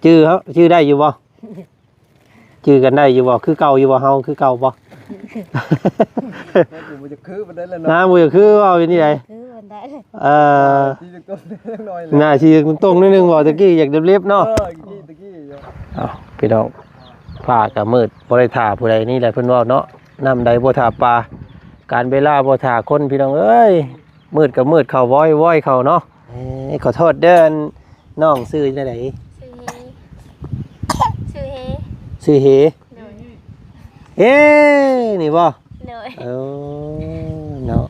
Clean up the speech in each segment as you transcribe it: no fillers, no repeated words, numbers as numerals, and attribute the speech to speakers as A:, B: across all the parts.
A: ชื่อเขาชื่อได้อยู่บ่ชื่อกันได้อยู่บ่คือเก่าอยู่บ่เฮาคือเก่าบ่
B: บ่จะคือมันได้แล้วเนาะ
A: บ่จะคือว่าเป็นนี่ได
C: คือมันได้
B: ที่ต้นเล็กน้อย
A: น่าสิตรงนิดนึงบ่ตะกี้อยากเรียบๆเนาะ
B: ตะกี้
A: อ้าวพี่น้องฟ้าก็มืดบ่ได้ท่าผู้ใดนี่แหละเพิ่นเว้าเนาะน้ำใดบ่ท่าปลาการเวลาบ่ท่าคนพี่น้องเอ้ยมืดก็มืดเข้าว้อยเข้าเนาะขอโทษเด้อน้องชื่อจังได๋ชื่อเฮนี่บ่
C: เลย
A: เนาะ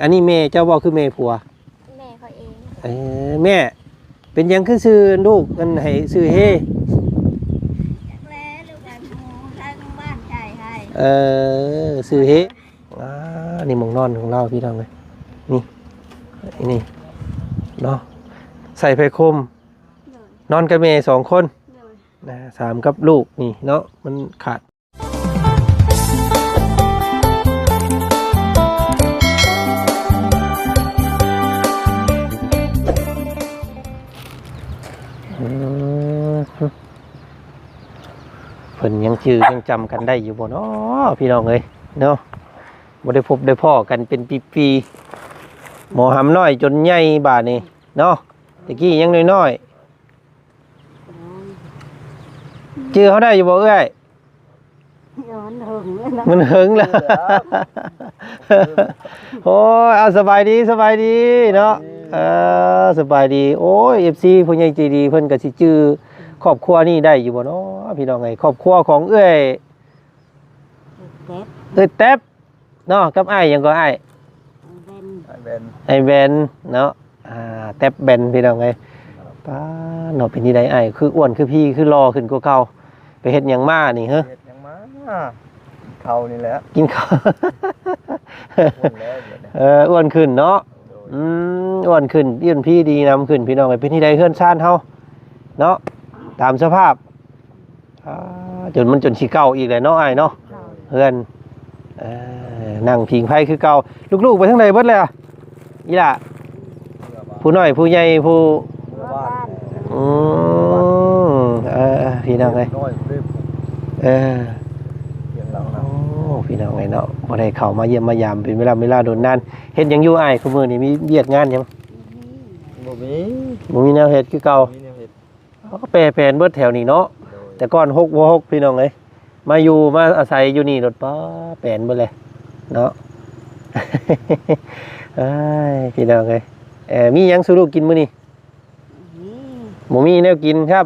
A: อันนี้แม่เจ้าบ่คือแม่ผัว
C: แม่เขาเอง
A: แม่เป็นยังคือชื่อลูกกันให้ชื่อเฮ
C: แล้วลูกบ้านหมู่ทางบ้านใจให้
A: ชื่อเฮนี่หมองนอนของเราพี่น้องเลยนี่เนาะใส่ไฟคมนอนกับแม่2คนนะ3กับลูกนี่เนาะมันขาดเพิ่นยังชื่อยังจำกันได้อยู่บ่เนาะพี่น้องเอ้ยเนาะบ่ได้พบได้พ้อกันเป็นปีๆหมอหำน้อยจนใหญ่บาดนี้เนาะตะกี้ยังน้อยๆชื่อเขาได้อยู่บ่เอ้ยมันหึงแล้วโอ้ยเอาสบายดีเนาะสบายดีโอ้ย FC ผู้ใหญ่ใจดีเพิ่นก็สิชื่อครอบครัวนี่ได้อยู่บ่เนาะพี่น้องไงครอบครัวของเอ้ยแต๊บเนาะกับอ้ายหยังก็อ้ายไอ้แบนเนาะแต๊บแบนพี่น้องไงป้าเนาะเป็นที่ใดอ้ายคืออ้วนคือพี่คือรอขึ้นกว่าเก่าไปเฮ็ดหยังมานี่เฮ้อ
B: เฮ็ดหยังมาเขานี่แหละ
A: กินข้าวอ้วนขึ้นเนาะอ้วนขึ้นเอี้ยนพี่ดีนำขึ้นพี่น้องไงเป็นที่ใดเฮือนซ่านเฮาเนาะตามสภาพจนสิเก่าอีกเลยเนาะอ้ายเนาะเฮือนนั่งพิงไผคือเก่าลูกๆไปทางใดเบิดเลยอ่ะอีล่ะผู้น้อยผู้ใหญ่ผู้พี่น้องเอ้ยพี่น้องไงเนาะบ่ได้เข้ามาเยี่ยมมายามเป็นเวลาโดนนานเฮ็ดหยังอยู่อ้ายคุมื้อนี้มีเวียกงานหยังบ่มีแนวเฮ็ดคือเก่าก็แปลนเบิดแถวนี้เนาะแต่ก่อน6บ่6พี่น้องเอ้ยมาอยู่มาอาศัยอยู่นี่รถป้าแปลนเบิดเลยเนาะพี่น้องเอ้ยมีหยังสู่ลูกกินมื้อนี้บ่มีแนวกินครับ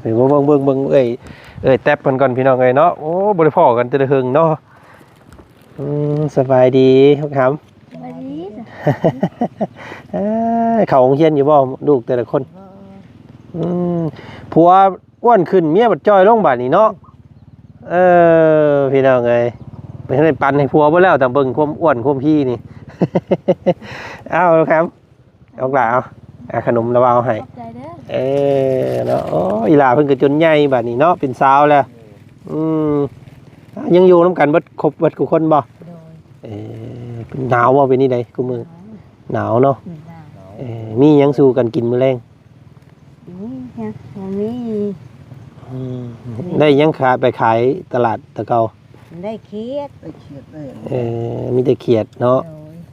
A: ไปเบิ่งเอ้ยแต๊บกันก่อนพี่น้องเอ้ยเนาะโอ้บ่ได้พ้อกันแต่ละหึงเนาะสบายดีครับ
C: สบายดี
A: เขาโรงเรียนอยู่บ่ลูกแต่ละคนผัวอ้วนขึ้นเมียบัดจ้อยลงบาดนี้เนาะพี่น้องเอ้ยไปให้ปันให้ผัวบ่แล้วแต่เบิ่งความอ้วนความพี่นี่เอาครับเอาล่ะเอาขนมระวาวให้เนาะโอ้อีหลาเพิ่นก็จนใหญ่บาดนี้เนาะเป็นสาวแล้วยังอยู่นำกันเบิดครบเบิดทุกคนบ่เป็นหนาวบ่เป็นนี่ใดกูมื้อหนาวเนาะมีหยังสู้กันกินมื้อแลงได้ยังขายไปขายตลาดตะเกา
C: ได้เขียด
A: มีแต่เขียดเนาะ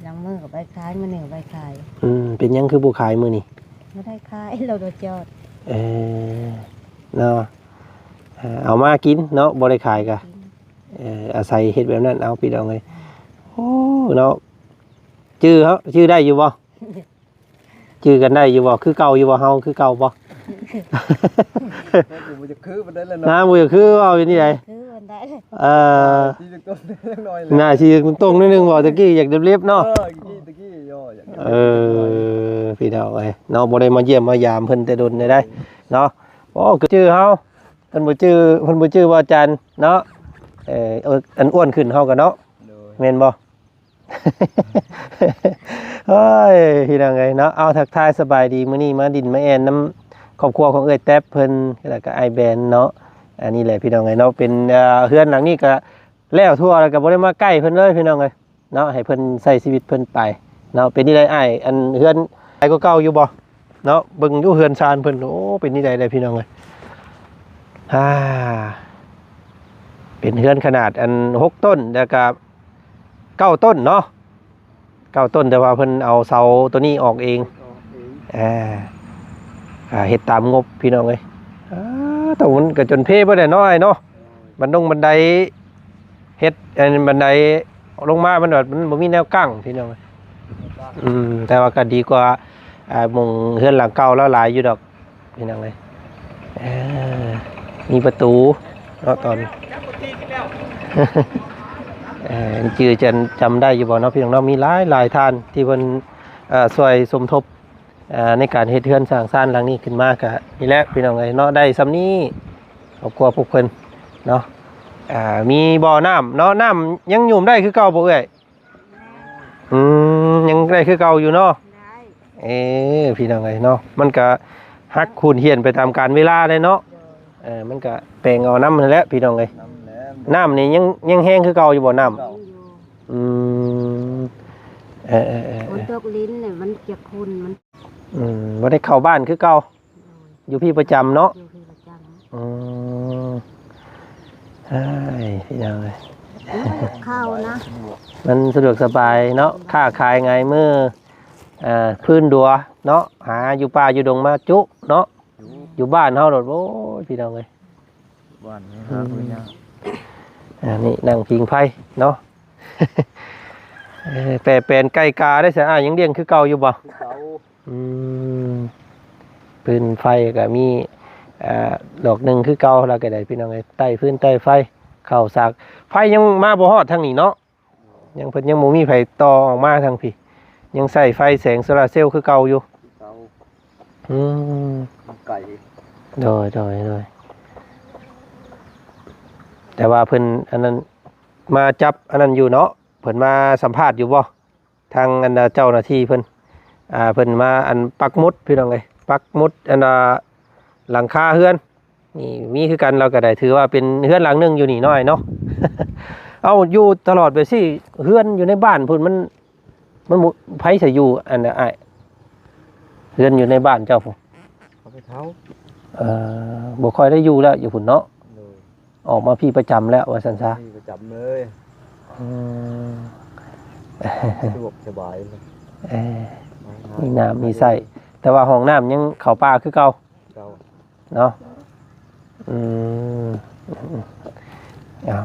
C: ลังมือกับใบขายมือหนึ่งใบขาย
A: เป็นยังคือผู้ขายมือนี่
C: ไม่ได้ขายเราโดนจอด
A: เนาะเอามากินเนาะบ่ได้ขายกะอาศัยเฮ็ดแบบนั้นเอาพี่น้องเลยโอ้เนาะชื่อได้อยู่บ่ชื่อกันได้อยู่บ่คือเก่าอยู่บ่เฮาคือเก่าบ่
B: บ่จะคือมันได้แล้วเนาะ
A: บ่จะคือเอาเป็นนี่ได
C: คือมันได้
B: ที่ต้นเล็กน้อย
A: น่าสิตรงนิดนึงบ่ตะกี้อยากเรียบๆเนาะ
B: ตะกี้ย่ออยาก
A: พี่น้องเอ้ยเนาะบ่ได้มาเยี่ยมมายามเพิ่นแต่ดนได้เนาะโอ้คือชื่อเฮาเพิ่นบ่ชื่อว่าอาจารย์เนาะอันอ้วนขึ้นเฮาก็เนาะแม่นบ่เฮ้ยพี่น้องเอ้ยเนาะเอาทักทายสบายดีมื้อนี้มาดินมาแอนน้ำครอบครัวของแต๊บเพิ่นแล้วก็ไอแบนเนาะอันนี้แหละพี่น้องเอ้ยเนาะเป็นเฮือนหลังนี้ก็แล้วทั่วแล้วก็บ่ได้มาใกล้เพิ่นเลยพี่น้องเอ้ยเนาะให้เพิ่นใช้ชีวิตเพิ่นไปเนาะเป็นนี่ได้อ้ายอันเฮือนไอ้ก็เก่าอยู่บ่ เนาะเบิ่งอยู่เฮือนซานเพิ่นโอ้เป็นนี่ใดได้พี่น้องเอ้ยเป็นเฮือนขนาดอัน6ต้นแล้วก็9ต้นเนาะ9ต้นแต่ว่าเพิ่นเอาเสาตัวนี้ออกเองเฮ็ดตามงบพี่น้องเอ้ยแต่มันก็จนเพบ่ได้น้อยเนาะบันไดเฮ็ดอันบันไดลงมามันแบบมันบ่มีแนวกั้งพี่น้องเอ้ยแต่ว่าก็ดีกว่าหม่องเฮือนหลังเก่าแล้วหลายอยู่ดอกพี่น้องเอ้ยมีประตูเนาะตอนจือจำได้อยู่บ่เนาะพี่น้องเนาะมีหลายท่านที่เพิ่นช่วยสมทบในการเฮ็ดเฮือนสร้างศาลหลังนี้ขึ้นมาก็นี่แหละพี่น้องเอ้ยเนาะได้ซำนี้ครอบครัวพวกเพิ่นเนาะมีบ่อน้ำเนาะน้ำยังอยู่ได้คือเก่าบ่เอ้ยยังได้คือเก่าอยู่เนาะพี่น้องเอ้ยเนาะมันก็ฮักคูณเฮียนไปตามกาลเวลาเลยเนาะมันก็แปลงเอาน้ำนั่นแหละพี่น้องเอ้ยน้ำนี่ยังแห้งคือเก่าอยู่บ่น้ำ
C: ฝนตกลิ้นเนี่ยมันจะคุนมัน
A: บ่ได้เข้าบ้านคือเก่าอยู่พี่ประจำเนาะ
C: อยู่ที่ประจ
A: พี่น้องเอ้ย
C: เข้านะ
A: มันสะดวกสบายเนาะค้าขายไงเมื่อพื้นดัวเนาะหาอยู่ป่าอยู่ดงมาจุเนาะอยู่บ้านเฮาโดดโอ้ยพี่น้องเอ้ย
B: บ้านนี้หาเพิ่นยัง
A: นี่นั่งพิงไผ่เนาะแปรเป็นไก่กาได้ซะยังเลี้ยงคือเก่าอยู่บ่พื้นไฟก็มีดอกหนึ่งคือเก่าแล้วก็ได้พี่น้องเอ้ยใต้พื้นใต้ไฟเข้าสากไฟยังมาบ่ฮอดทางนี้เนาะยังเพิ่นยังบ่มีไฟต่อออกมาทางพี่ยังใส่ไฟแสงโซลาร์เซลล์คือเก่าอยู่
B: ไก่
A: โดยแต่ว่าเพิ่นอันนั้นมาจับอันนั้นอยู่เนาะเพิ่นมาสัมภาษณ์อยู่บ่ทางอันเจ้าหน้าที่เพิ่นมาอันปักมุดพี่น้องเอ้ยปักมุดอันหลังคาเฮือนนี่มีคือกันเราก็ได้ถือว่าเป็นเฮือนหลังนึงอยู่นี่น้อยเนาะ เอาอยู่ตลอดไปสิเฮือนอยู่ในบ้านพุ่นมันไผสิอยู่อันอ้ายเฮือนอยู่ในบ้านเจ้าพุ่น
B: เขาไปเท้า
A: บ่ค่อยได้อยู่แล้วอยู่พุ่นเนาะออกมาพี่ประจำแล้วว่าซั่นซะ
B: พี่ประจำเลยสะดวกสบาย
A: มีน้ำมีไส้แต่ว่าห้องน้ำยังเข้าป่าคือเก่าเนาะ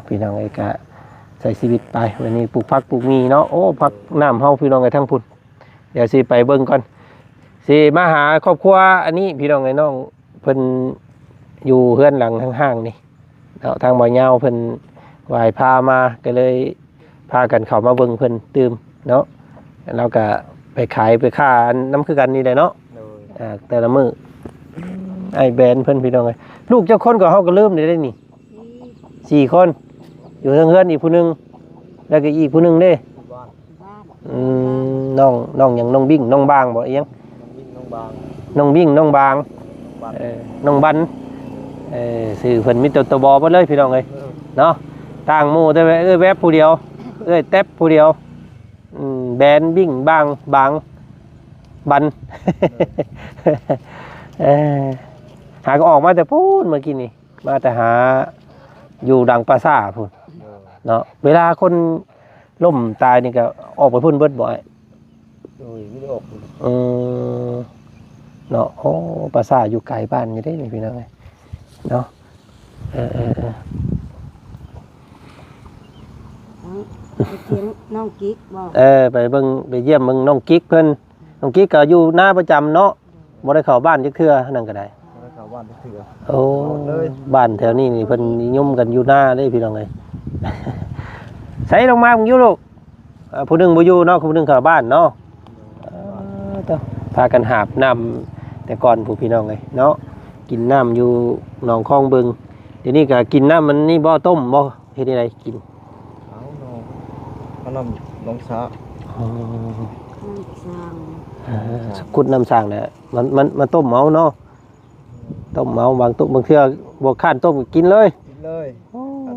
A: พี่น้องไอ้กะใส่ชีวิตไปวันนี้ปลูกผักปลูกมีเนาะโอ้ผักน้ำเฮาพี่น้องไอ้ทั้งพุ่นเดี๋ยวสิไปเบิ่งก่อนสิมาหาครอบครัวอันนี้พี่น้องไอ้น้องเพิ่นอยู่เฮือนหลังห้างๆนี่แล้วทางบ่อยาวเพิ่นวายพามาก็เลยพากันเข้ามาเบิ่งเพิ่นตื่มเนาะแล้วก็ไปขายไปค่าน้ำคือกันนี่แหละเนาะแต่ละมื้อไอ้แบนเพิ่นพี่น้องไอ้ลูกเจ้าคนก็เฮาก็เริ่มได้นี่4คนอยู่ทางเฮือนอีกผู้นึงแล้วก็อีกผู้นึงเด้น้องหยังน้องบิ่งน้องบางบ่อีหยังน้องบิ่งน้องบางน้องบันชื่อเพิ่นมีตัวบบ่เลยพี่น้องเอ้ยเนาะต่างหมู่แต่แวบผู้เดียวแต๊บผู้เดียวแบนบิ่งบางบันหาก็ออกมาแต่พูดเมื่อกี้นี่มาแต่หาอยู่ดังปราสาทพูดเนาะเวลาคนล่มตายนี่ก็ออกไปพุ่นเบิดบ่อย
B: ไม่ได้ออก
A: เนาะโอ้ปราสาทอยู่ไกลบ้านอยู่ได้นี่พี่น้องเนาะ
C: เสียงน้องกิ๊กบอก
A: ไปเบิ่งไปเยี่ยมเบิ่งน้องกิ๊กเพิ่นน้องกิ๊กก็อยู่หน้าประจำเนาะบ่ได้เข้าบ้านจักเทื่อนั่นก็ได้
B: เข้าบ้านจักเทื่อ
A: โอ้บ้านแถวนี้นี่เพิ่นนิยมกันอยู่หน้าเด้พี่น้องเอ้ยใส่ลงมามึงอยู่ลูกผู้หนึงบ่อยู่เนาะผู้หนึงเข้าบ้านเนาะต้องพากันหาบน้ำแต่ก่อนผู้พี่น้องเอ้ยเนาะกินน้ำอยู่หนองคลองบึงเดี๋ยวนี้ก็กินน้ำมันนี่บ่ต้มบ่เฮ็ดได้กิน
B: น้ำสา
A: สกุดน้ำสร้างเนี่ยมันต้มเมาเนาะต้มเมาบางตุบางเทื่อบวกข้านต้มกินเลย
B: มัน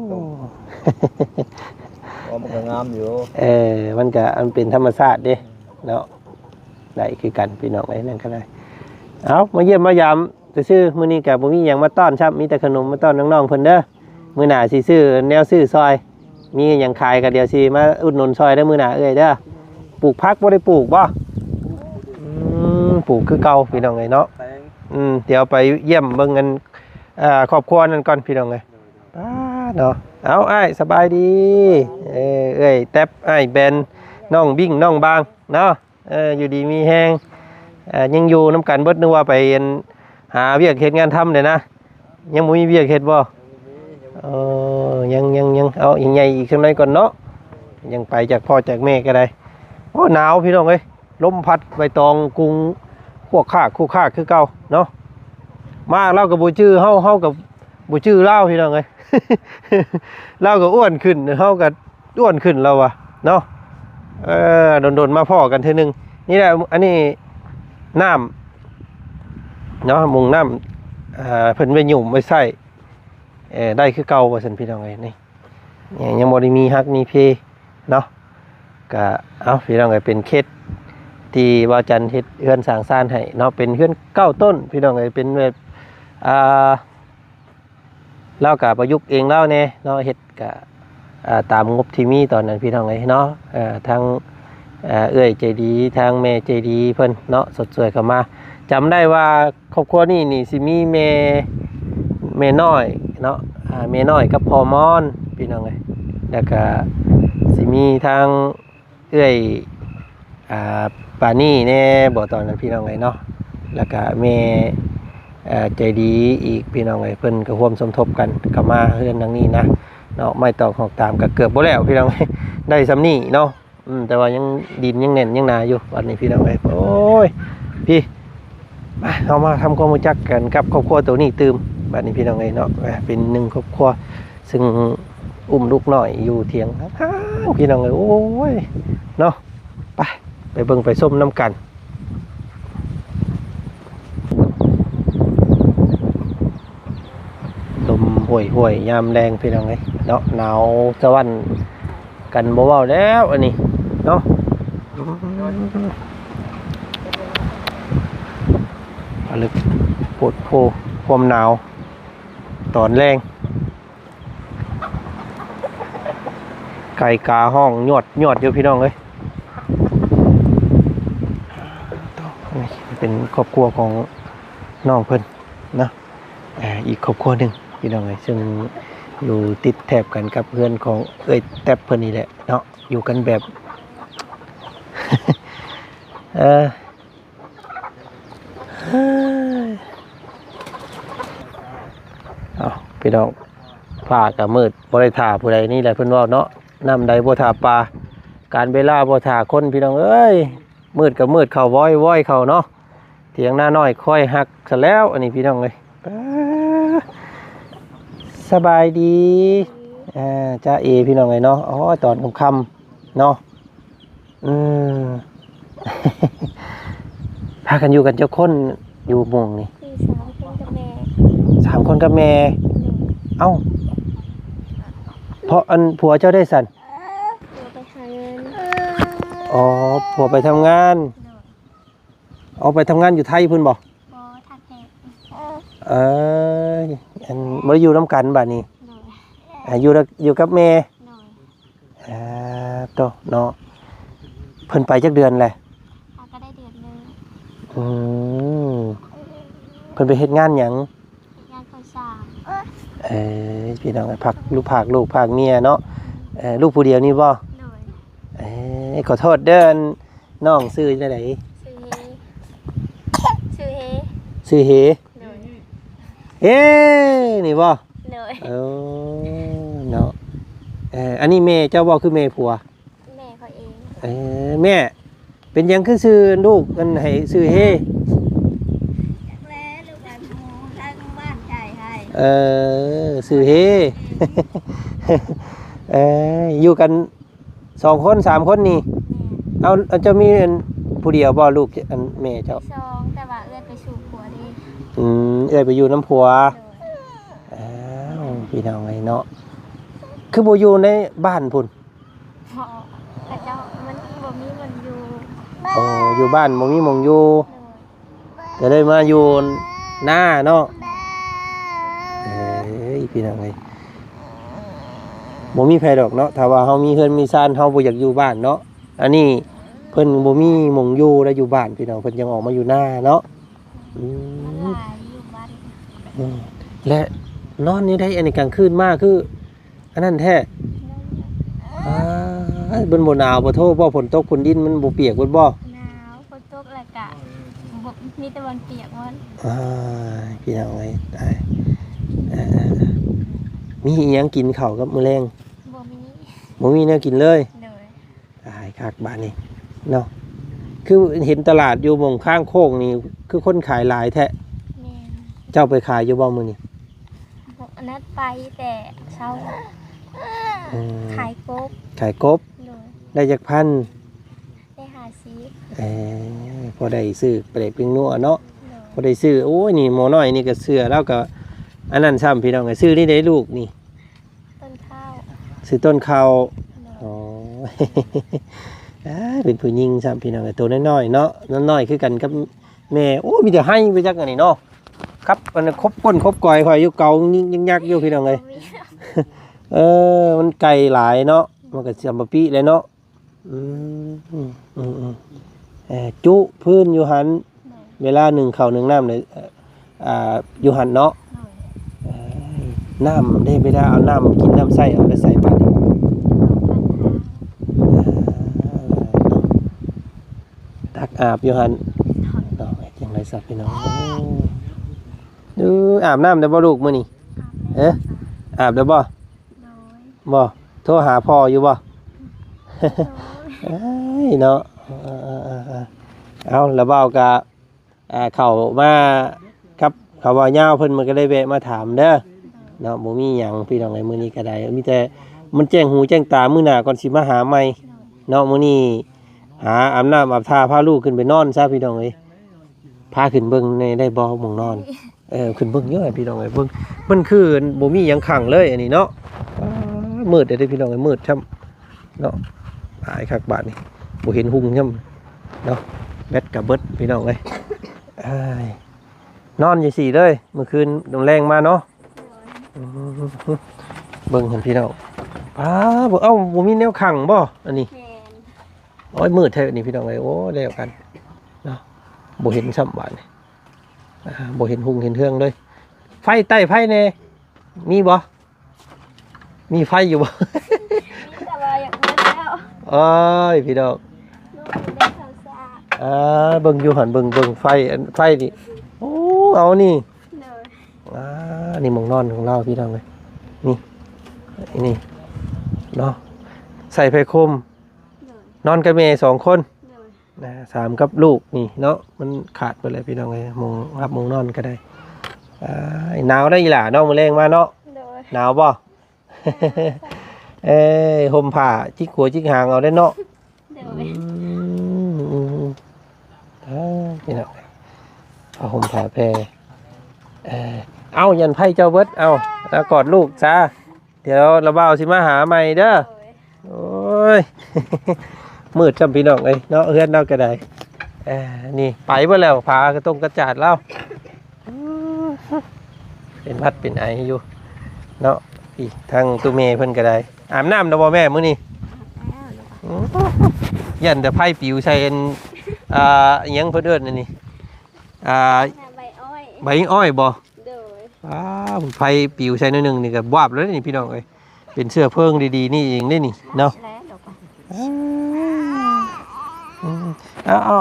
B: ก็งามอยู่
A: มันก็อันเป็นธรรมชาติเด้เนาะได้คือกันพี่น้องไอ้นั่นก็ได้ เอามาเยี่ยมมายามซื่อๆมื้อนี้ก็บ่มีหยังมาต้อนครับมีแต่ขนมมาต้อนน้องๆเพิ่นเด้อมื้อหน้าสิซื้อแนวซื้อซอยมีหยังขายก็เดี๋ยวสิมาอุดหนุนซอยเด้อมื้อหน้าเอ้ยเด้อปลูกผักบ่ได้ปลูกบ่ปลูกคือเก่าพี่น้องเอ้ยเนาะ
B: แตง
A: เดี๋ยวไปเยี่ยมเบิ่งกันครอบครัวนั่นก่อนพี่น้องเอ้ยป้าเนาะเอาอ้ายสบายดีเอ้ยแต๊บอ้ายแบนน้องบิ่งน้องบางเนาะอยู่ดีมีแฮงยังอยู่น้ำกันเบิดนึกว่าไปหาเวียกเฮ็ดงานทำเด้นะยังบ่มีเวียกเฮ็ดบ่ยังเอาอีกใหญ่อีกจังไดก่อนเนาะยังไปจากพ่อจากแม่ก็ได้โอ้หนาวพี่น้องเอ้ยลมพัดใบตองกรุงพวกข้าคู่ข้าคือเก่าเนาะมาเล่ากับบ่ชื่อเฮากับบ่ชื่อเล่าพี่น้องเอ้ย เล่าก็อ้วนขึ้นเฮาก็อ้วนขึ้นแล้วว่ะเนาะโดนๆมาพ่อกันเทื่อนึงนี่แหละอันนี้น้ำเนาะมุงน้ำเพิ่นไว้หยุ่มไว้ใส่ได้คือเก่าว่าซั่นพี่น้องเอ้ยนี่ยังบ่ได้มีฮักมีเพเนาะก็เอาพี่น้องเอ้ยเป็นเคสที่ว่าจันเฮ็ดเฮือนสร้างซ่านให้เนาะเป็นเฮือน9ต้นพี่น้องเอ้ยเป็นแบบเล่าก็ประยุกต์เองเล่าแน่เนาะเฮ็ดก็ตามงบที่มีตอนนั้นพี่น้องเอ้ยเนาะทางเอ้ยใจดีทางแม่ใจดีเพิ่นเนาะสดสวยเข้ามาจำได้ว่าครอบครัวนี่สิมีแม่น้อยเนาะแม่น้อยกับพ่อมอนพี่น้องเอ้ยแล้วก็สิมีทางเอ้ยปานี่แน่บ่ตอนนั้นพี่น้องเอ้ยเนาะแล้วก็แม่ใจดีอีกพี่น้องเอ้ยเพิ่นก็ร่วมสมทบกันเข้ามาเฮือนทางนี้นะเนาะไม่ตอกหอกตามก็เกือบบ่แล้วพี่น้องเอ้ยได้ซำนี้เนาะแต่ว่ายังดินยังแน่นยังหนาอยู่วันนี้พี่น้องเอ้ยโอ้ยพี่มาเฮามาทำความรู้จักกันกับครอบครัวตัวนี้ตื่มบัดนี้พี่น้องเอ้ยเนาะเป็นหนึ่งครอบครัวซึ่งอุ้มลูกน้อยอยู่เถียงพี่น้องเอ้ยโอ้ยเนาะไปเบิ่งไปส้มน้ำกันลมห่วยยามแรงพี่น้องเอ้ยเนาะหนาวสะวันกันบ่เว้าแล้วอันนี้เนาะผลึกปวดโพความหนาวตอนแรงไก่กาห้องยอดอยู่พี่น้องเอ้ยเป็นครอบครัวของน้องเพิ่นนะอีกครอบครัวหนึ่งพี่น้องเอ้ยซึ่งอยู่ติดแถบกันกับเพื่อนของเอ้ยแทบเพิ่นนี่แหละเนาะอยู่กันแบบ พี่น้องผ้ากับมืดบ่ได้ถ่าผู้ใดนี่แหละเพิ่นว่าเนาะน้ำใดบ่ถ่าปลาการเวลาบ่ถ่าคนพี่น้องเอ้ยมืดกับมืดเข้าว้อยเข้าเนาะเถียงหน้าน้อยค่อยหักซะแล้วอันนี้พี่น้องเอ้ยสบายดีจ้าเอพี่น้องเอ้ยเนาะอ๋อตอนค่ำๆเนาะพากันอยู่กันเจ้าคนอยู่หมู่นี่3 คนกับแม่เอ้าเพราะอันผัวเจ้าได้สั่นไปหาเงินอ๋อผัวไปทำงานเอาไปทำงานอยู่ไทยพุ่นบ่ทักแท้อันบ่ได้อยู่น้ำกันบัดนี้อยู่กับแม่โตเนาะเพิ่นไปจักเดือนแหละก็ได้เดือนนึงเพิ่นไปเฮ็ดงานหยังงานก่อสร้างพี่น้องพักลูกภาคเมียเนาะลูกผู้เดียวนี่บ่ขอโทษเด้อน้องชื่อจังได๋ชื่อเฮนี่บ่เนาะอันนี้แม่เจ้าบ่คือแม่ผัวแม่เขาเองแม่เป็นหยังคือชื่อลูกอันให้ชื่อเฮลูกกันหมู่ทางบ้านใจให้ชื่อเฮ อยู่กัน2 คน 3 คนนี่เอาจะมีผู้เดียวบ่ลูกอันแม่เจ้า2แต่ว่าเอื้อยไปสู่ผัวดิเอื้อยไปอยู่น้ำผัวพี่น้องไงเนาะคือบ่อยู่ในบ้านพุ่นแต่เจ้ามันบ่มีมันอยู่อยู่บ้านบ่มีหม่องอยู่ ก็เลยมาอยู่หน้าเนาะเอ้ยพี่น้องเอ้ยบ่มีไผดอกเนาะถ้าว่าเฮามีเฮือนมีซ่านเฮาบ่อยากอยู่บ้านเนาะอันนี้เพิ่นบ่มีหม่องอยู่แล้วอยู่บ้านพี่น้องเพิ่นยังออกมาอยู่หน้าเนาะอืม
D: หลายอยู่บ้าน
A: และนอนนี่ได้อันนี้กลางคืนมากคืออันนั้นแท้บนหนาวบ่โทษบ่ฝนตกฝนดินมันบ่เปียกเบิดบ่
D: หนาวฝนตกแล้วก็บ่มีแต่วันเปียกวัน
A: พี่น้องเอ้ยได้มีอีหยังกินข้าวกับมื้อแลง
D: บ่มี
A: บ่มีแนวกินเลย
D: เลย
A: ตายคักบ้านนี้เนาะคือเห็นตลาดอยู่หม่องข้างโคกนี่คือคนขายหลายแท้
D: แม่น
A: เจ้าไปขายอยู่บ่มื้อนี้
D: บ่อันนั้นไปแต่เช้า
A: อืม
D: ขายกบ
A: ขายกบ
D: เลย
A: ได้จักพัน
D: ได้หาซี
A: พอได้ซื้อเปรกปิ้งนัวเนาะ
D: เลย
A: พอได้ซื้อโอ้ยนี่หมอน้อยนี่ก็เสื้อแล้วก็อันนั้นซ้ำพี่น้องก็ซื้อนี่ได้ลูกนี่
D: ต้นข้าว
A: ซื้อต้นข้าว
D: เลย
A: อ๋อ เป็นผู้หญิงซ้ำพี่น้องก็ตัวน้อยๆเนาะน้อยๆคือกันกับแม่โอ้มีแต่ให้ไปจักอันนี้เนาะครับมันครบก้นครบกอยคอยอยู่เก่ายิ่งยักอยู่พี่น้องเลย
D: บ่มี
A: มันไกลหลายเนาะมันก็จำปะปีเลยเนาะจุพื้นอยู่หัน
D: เลย
A: เวลาหนึ่งข้าวหนึ่งน้ำเลยอยู่หันเนาะ
D: เลย
A: น้ำได้ไม่ได้เอาน้ำกินน้ำใส่เอาไปใส่บัตรตักอาบอยู่หันเนาะอย่างไรสัตว์พี่น้องดูอาบน้ำได้บ่ลูกมื้อนี้อาบได้บ่
D: เลย
A: บ่โทรหาพ่ออยู่บ่ เนาะเอาแล้วเบากะเข้ามาครับเขาว่าย่าวเพิ่นมันก็ได้แวะมาถามเด้อเนาะบ่มีหยังพี่น้องไอ้มื้อนี้ก็ได้มีแต่มันแจ้งหูแจ้งตามื้อหน้าก่อนสิมาหาใหม่เนาะมื้อนี้หาอาบน้ำอาบท่าพาลูกขึ้นไปนอนซะพี่น้องเอ้ยพาขึ้นเบิ่งในได้บ่หม่องนอนขึ้นเบิ่งเยอะพี่น้องเอ้ยเบิ่งมันคือบ่มีหยังขังเลยอันนี้เนาะมืดเด้อพี่น้องเอ้ยมืดช่ำเนาะหายคักบาดนี่บ่เห็นหุ่งช่ำเนาะแบตกับเบิดพี่น้องเอ้ยนอนอยู่สี่เลยเมื่อคืนโดนแรงมาเนาะเบิ่งเห็นพี่น้องบ่บ่มีแนวขังบ่อันนี้
D: แม่น
A: โอ้ยมืดแท้นี่พี่น้องเอ้ยโอ้แล้วกันเนาะบ่เห็นซ้ำบาดนี่บ่เห็นหุ่งเห็นเทืองเลยไฟใต้ไฟแน่มีบ่มีไฟอยู่บ่
D: แต่ว่าอยากเบิ่งแล้ว
A: โอ้ยพี่น้อง
D: ลูกได้ข้าวสาร
A: เบิ่งอยู่หันเบิ่งไฟไฟนี่โอ้เอานี่
D: เลย
A: นี่หมองนอนของเราพี่น้องเลยนี่เนาะใส่ไฟคม
D: เลย
A: นอนกับแม่สองคน
D: เลย
A: นะสามกับลูกนี่เนาะมันขาดไปเลยพี่น้องเลยมองรับมองนอนก็ได้หนาวได้อีหล่ะเนาะมื้อแรงมาเนาะ
D: เลย
A: หนาวบ่ ห่มผ้าจิกหัวจิกหางเอาได้เนาะ
D: เลย
A: พี่น้องเอาห่มผ้าแพรเอายันไพ่เจ้าเบิดเอาแล้วกอดลูกจ้าเดี๋ยวระเบ้าสิมาหาใหม่เด้อโอ้ย มืดจำพี่น้องเลยเนาะเฮือนเราก็ได้นี่ไปเมื่อแล้วพากระตรงกระจาดเล่าเป็นพัดเป็นไออยู่เนาะอีทางตู้เมย์เพิ่นก็ได้อาบน้ำนะบ่แม่มื้อนี้ยันแต่ไพ่ปิวใส่อิหยังเพิ่นเอิ้นอันนี้
D: ใบอ้อย
A: ใบอ้อยบ่
D: เลย
A: ไพ่ปิวใส่หนิดนึงนี่ก็วาบแล้วนี่พี่น้องเอ้ยเป็นเสื้อเพิ่งดีๆนี่เองได้นี่เนาะ
D: แล้วเดี๋ยวก่อน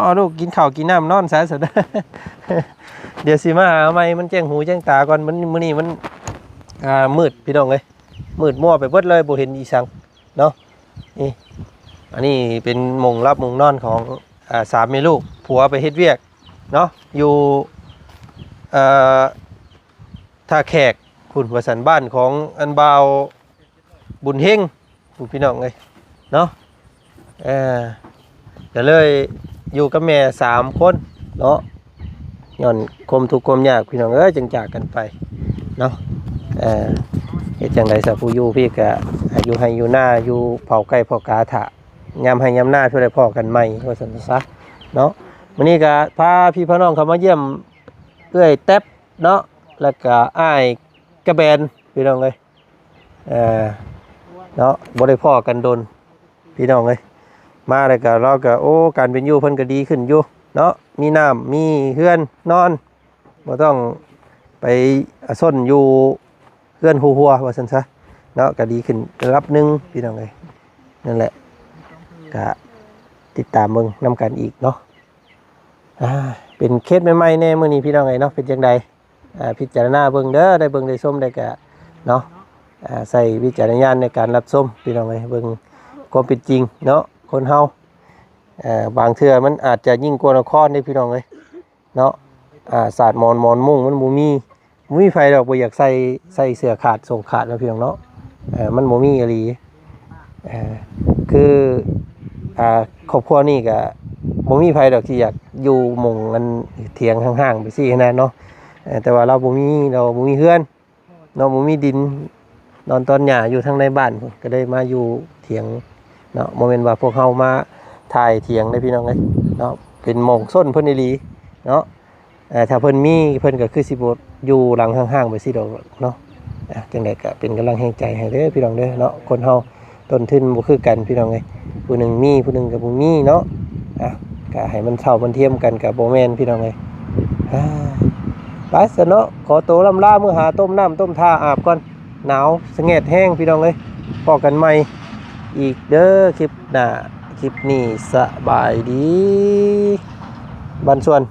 A: เอาลูกกินข้าวกินน้ำนอนซะสุด เดี๋ยวสิมาหาไม่มันแจ้งหูแจ้งตาก่อนมันมื้อนี้มันมืดพี่น้องเอ้ยมืดมั่วไปเบิดเลยบ่เห็นอีสังเนาะนี่อันนี้เป็นมุงรับมุงนอนของสามแม่ลูกผัวไปเฮ็ดเวียกเนาะอยู่ท่าแขกคุณวสันบ้านของอันบ่าวบุญเฮงพี่น้องเอ้ยเนาะก็เลยอยู่กับแม่3คนเนาะย้อนคมทุกข์ความยากพี่น้องเอ้ยจึงจากกันไปเนาะเฮ็ดจังได๋ซะผู้อยู่พี่ก็อยู่ให้อยู่หน้าอยู่เผาไก่เผากาถะยามให้ยามหน้าเพื่อได้พ้อกันใหม่ว่าซั่นซะเนาะมื้อนี้ก็พาพี่พี่น้องเข้ามาเยี่ยม อื้อยแต๊บเนาะแล้วก็อ้ายกระแบนพี่น้องเอ้ยเนาะบ่ได้พ้อกันโดนพี่น้องเอ้ยมาแล้วก็เราก็โอ้การเป็นอยู่เพิ่นก็ดีขึ้นอยู่เนาะมีน้ำมีเฮือนนอนบ่ต้องไปซ่อนอยู่เฮือนหัวๆว่าซั่นซะเนาะก็ดีขึ้นระดับหนึงพี่น้องเอ้ยนั่นแหละก็ติดตามเบิ่งนํกันอีกเนาะเป็นเคสใหม่ๆแน่มื้อนี้พี่น้องเอ้ยเนาะเป็นจังไดพิจารณาเบิ่งเด้อได้เบิ่งได้ชมได้ก็เนาะใส่วิจารณญาณในการรับชมพี่น้องเอ้ยเบิ่งความเป็นจริงเนาะคนเฮาบางเทื่อมันอาจจะยิ่งกว่านครนี่พี่น้องเอ้ยเนาะศาสตร์มอนมุ่งมันบ่มีไฟดอกบ่อยากใส่เสื้อขาดส่งขาดแล้วพี่น้องเนาะมันบ่มีอีหลีคือครอบครัวนี่ก็บ่มีไผดอกที่อยากอยู่หม่องกันเถียงห่างๆไปซี่นะเนาะแต่ว่าเราบ่มีเฮือนเราบ่มีดินนอนตอนหญ้าอยู่ทางในบ้านก็ได้มาอยู่เถียงเนาะบ่แม่นว่าพวกเฮามาถ่ายเถียงได้พี่น้องเอ้ยเนาะเป็นหม่องส้นเพิ่นอีหลีเนาะถ้าเพิ่นมีเพิ่นก็คือสิบ่อยู่หลังห่างๆไปซี่ดอกเนาะจังได๋ก็เป็นกำลังแรงใจให้เด้อพี่น้องเด้อเนาะคนเฮาต้นทุนบ่คือกันพี่น้องเอ้ยผู้หนึ่งมีผู้หนึ่งก็บ่มีเนาะก็ให้มันเท่ามันเทียมกันกับบ่แม่นพี่น้องเอ้ยไปซะเนาะขอตัวลำลามื้อหาต้มน้ำต้มท่าอาบก่อนหนาวสะแงดแห้งพี่น้องเอ้ยพอกันใหม่อีกเด้อคลิปหน้าคลิปนี้สบายดีบันส่วน